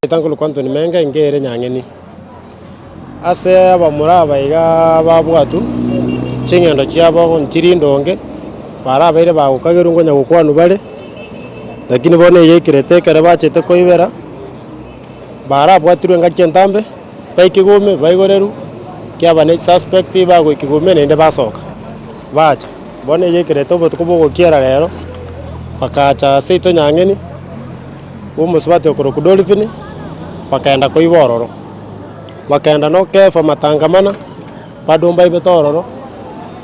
Kitangulu kwanto ni menga ingere nyangeni. Ase abamuraba iga babwatu chingendo chiabo nchirindonge barabaire bagukagerungo nyagukwanu bare lakini bone yekirete kare bachete koibera barabwatirwe ngakentambe baikigume baigoreru kiabane suspect bagwikigume nende basoka bacha bone yekirete obotuko bogokiera rero bakacha seito nyangeni umusubate okoroku dolphin bakaenda koibororo bakaenda no kefa matangamana badomba ibetororo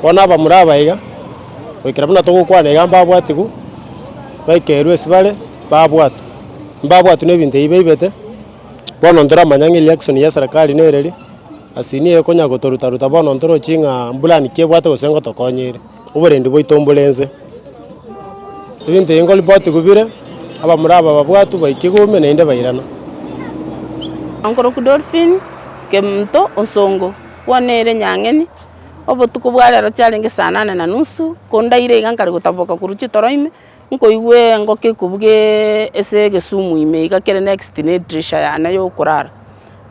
bona abamuraba iga wikira buna togokwana igamba babwatigu baikeru esibare babwatu nebinte ibete bono ndora manyang'iri action ya serikali nereri asini ekonya gotorutaruta bono ndoro chinga mbulani kiebwate gosengo tokonyire oborendi boitombolenze ibinte ingoli boti gubire abamuraba babwatu baikigume nende bairana Nkoroku dolphin kemto osongo wanere nyangeni obotuko bwarero cyarenge saa 8:30 kondaire igankari gutaboka kuruchi toroime nkoigwe ngoke kubuge ese gesumu ime igakere next nedrisha yana yo kurara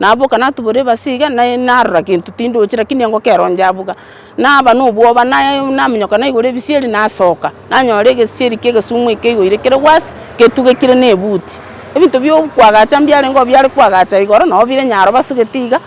nabo kana tubure basiga na narra kintu tindo ochira kini ngo keronja buga naba no bwoba na minyoka na igore bisieri na soka nanyore gesieri ke gesumu ikeigore kere was ketuge kire nebuti ebintu byo kwagacha mbyare ngo byare kwagacha igoro no bire nyaro basugetiga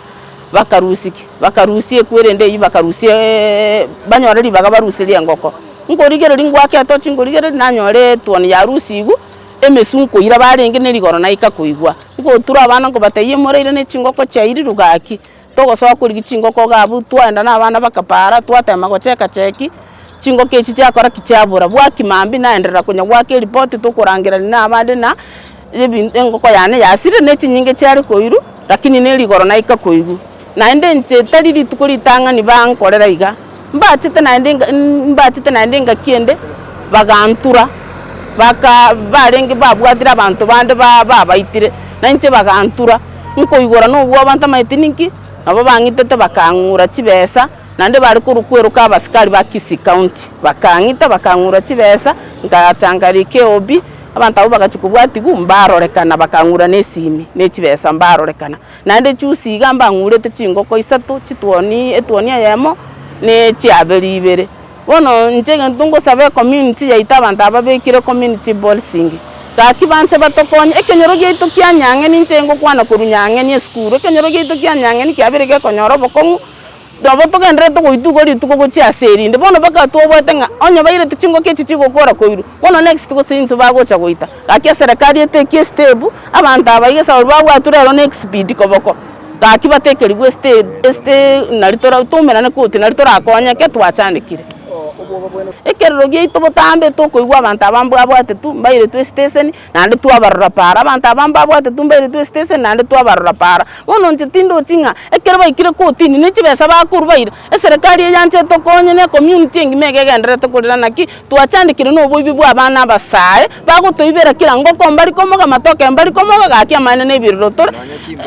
bakarusie kwerende yi bakarusie banyoreri baga barusirie ngoko ngorigere ringwake atochi ngorigere nanyore tuoni ya rusigu emesunko ira barenge nerigoro na ikakuigwa ngo tura abana ngo bateye moreire ne chingoko chairi rugaki togo so kurigi chingoko gabu twenda na abana bakapara twatema gocheka cheki chingoko echi cyakora kicyabura bwaki mambi naenderera kunya gwake report tukurangira na abande na ngoko yane yasire ne chinyinge cyari koiru lakini nerigoro na ikakuigwa naende nche tariri tukuritanga ni bankorera iga mbachite naende ngakiende bagantura barenge babwatira abantu bande babaitire nanche bagantura nkoigora no bwo abantu maitininki abo bangitete bakangura chibesa nande bari kurukweruka abasikari ba Kisii County bakangura chibesa ngachangarike obi abantu abo bagachukubwati gumbarorekana bakangura nesimi nechibesa mbarorekana nande chusiga mbangurete chingoko isatu chituoni etuoni yemo ne chiaberi ibere bono nchenge ntungo sabe community yaita abantu ababekire community bolsing kakibanse batokonye ekenyoro gyeito kyanyange nincengo kwana kurunyange ni skuru ekenyoro gyeito kyanyange ni kyabirege konyoro bokongu dobo togendere to goitugo ritugo gochiaserinde bono bakatwo bwetenga onyo baire tichingo kechi chigokora koiru bono next go things bagocha goita gakia serikali eteke stable abantu abaige sauri babwaturero next speed koboko gaki batekerigwe stay naritora tumera ne kuti naritora akonya ke twachandikire ekerero gyeito botambe to koigwa abantu abambwa bwate tu mbaire tu station nande tu abarura para abantu abamba bwate tu mbaire tu station nande tu abarura para bono nchitindo chinga ekero baikire kotini nichibesa bakuru baire eserikali yanche to konye ne community ngimege gendere to kurira naki twachandikire no boibi bwa abana basaye bagotoibera kirango kombari komoga matoke mbari komoga gaki amane ne birotore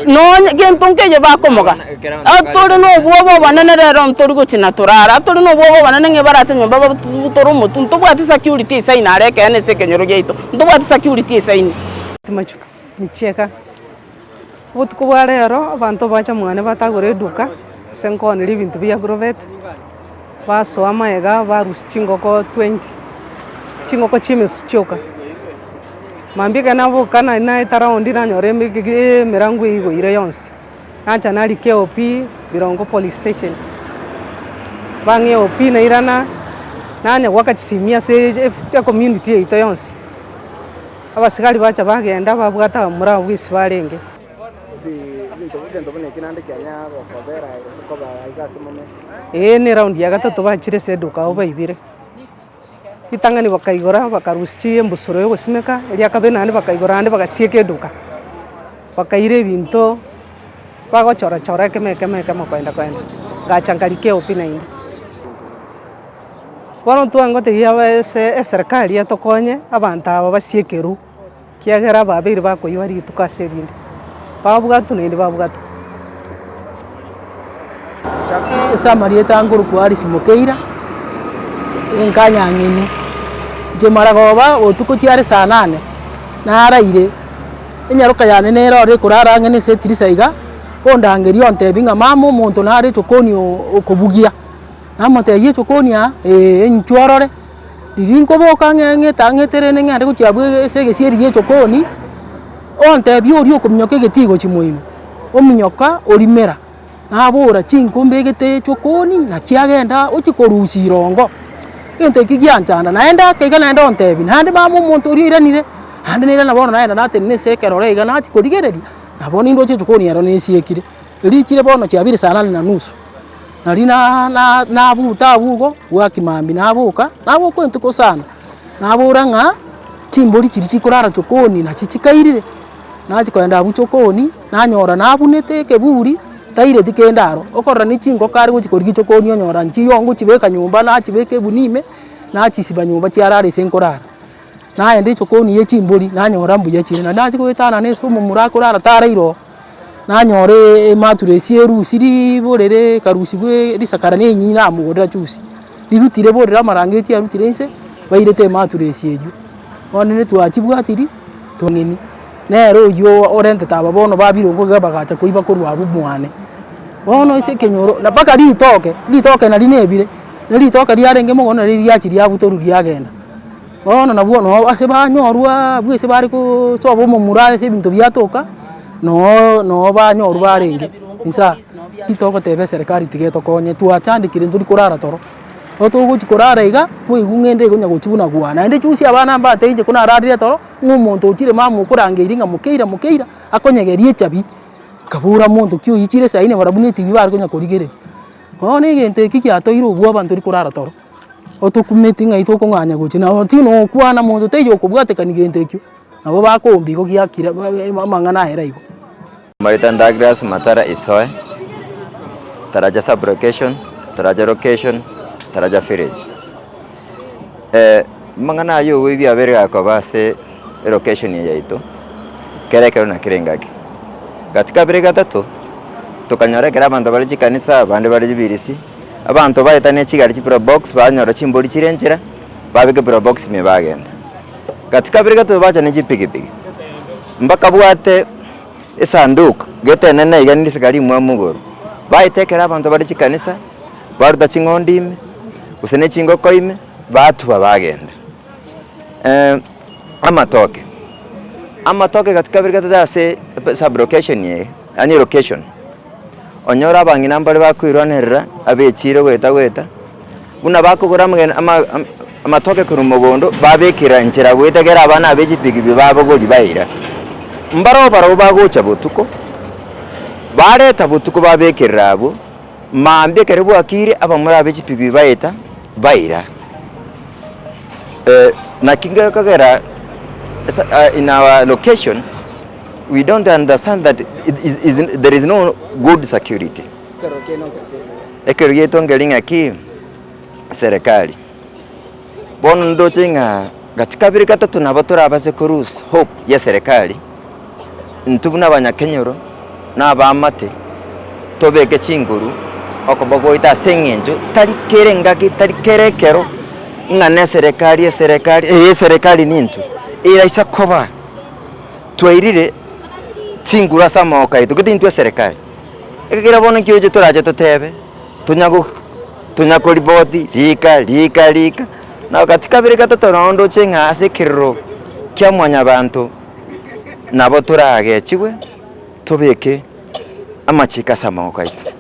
no gentonke je bakomoga atore no bwobo banene rero ntori gochina turara atore no bwobo banene ngebaracha baba toromo ntobwati security isaina areke ane sekenyoro gyeito ntobwati security isaini tumachuka micheka butuko bwarero abantu bacha mwane batagore duka senkoneri bintu bya grovet baso amaega barusi chingoko 20 chingoko chimesuchoka mambika nabo kana na itarondi na nyore mirangu igo ire yonsi acha nali KOP birongo police station bange OP na irana nanya wakati simia se community ito yonsi abasikali bacha bagenda babwata muri wisi barenge ni round ya gatatu bachire se duka oba ibire itangani bakaigora bakarusiye embusoro yo gusimeka eri akabenani bakaigora ande bagasieke duka bakaire binto bagochora chora kemeke kwenda gachangalike opina inde bono twangote yawe se serikali yatokonye abantu aba basiekeru kiagera babiri bakoibari tukaserinde babugatu nende babugatu samari tanguru kwari simokeira enkanyangeni je maragoba otuko tiare saa 8 na araire enyaroka yane nero re kurara ngene se tirisaiga ondangeri ontebi nga mama omonto nare chokoni okobugia namote ye chokoni enchworore dirinko boka ngenge tangetere ngare kuchiabwe ese gesieri ye chokoni ontebi ori okomnyoka egetigo chimoimo ominyoka orimera nabora chinkombe gete chokoni na chiagenda ochikorusi rongo ente kigianchanda naenda kega naenda ontebi nande mama omonto ori iranire hande nira nabona naenda natene sekerore iga nati korigereri nabona indo chokoni yaro nesiekire richire bono chiabire sana na nusu nari na buta bugo wakimambi nabuka entuko sana nabura nga chimbori chiri chikorara chokoni na chichikairire nachikoenda buchokoni nanyora nabunete keburi taire tikendaro okorra ni chingo kari guchikorigi chokoni onyora nchiyongo chibeka nyumba na chibeke bunime na chisiba nyumba chiarare senkorara naende chokoni ye chimbori nanyora mbuya chire na nachikoetana neso mumurakora tarairo nanyore maturesi erusiri borere karusi bwe risakara ne nyina amugorera chusi rirutire borera marangeti arutire nse bairete maturesi eju onene twachibwatiri tongeni nero yo orente taba bono babirongo gabagacha koiba korwa abu mwane bono ise kenyoro na paka litoke na linebire litoke riarenge mogono ririachiri abutoru riagenda bono na bono ase banyorwa bwese bari ko sobo mumura ese bintu byatoka no banyoru barenge insa kitoko tebe serikali tigeto konye tuachandikire nduri kurara toro otoguchi kurara iga bwigungende gonya gochibuna gwana ende chusi abana mbateje kuna ararire toro ngumuntu ukire mamu kurangeira nga mukeira akonyegerie chabi kabura muntu kyo yichire saine barabuniti bibari gonya korigere one gente kikiatoiro ubwo abantu ri kurara toro otokumeti nga itoko nganya gochi na otino kwana muntu teyo kubwatekani gente kyo nabo bakombi go giakira mangana hera igo Maritan Douglas Matara Isoe, Taraja Sublocation, Taraja Location, Taraja Village. Mangana yo wibi abere akobase location yaito. Kerekero na kirengaki. Katika bere gatatu tukanyora kera abantu bali kanisa abandi bali birisi. Abantu bayitane kigali pro box banyora chimboli chirenjera babike pro box me bagenda. Katika bere gatatu bacha ne chipigipigi. Mbaka bwate esanduku gete nene igani sikali mwamugoro bayitekera abantu bari kikanisa baruda chingondime usene chingoko ime batu babagenda amatoke katika birigata dase sub location ye ani location onyora abangina mbali bakwironerera abechire gweta buna bakugura mugena amatoke kurumogondo babekira njira gwetegera abana abechipigi bibabogori bayira mbaro bagocha butuko bareta butuko babekera abo mambe karibu akire aba muri abechipigwi bayita bayira na kinga kagera in our location we don't understand that there is no good security ekero yetongelinga ki serikali bono ndochenga katika birikata tunabatora abase kurus hope ya serikali ntubuna abanyakenyoro n'abamate tobeke chinguru okobogoita sengenjo tari kerengaki tari kerekero ngane serikali nintu ira isakoba twairire chingura samoka itu gitintwe serikali ekira bono kyoje toraje totebe tunyako riboti lika na katika bire gatatu rondo chenga asekirro kya mwanya bantu nabo turage chigwe tobeke amachika samoka itu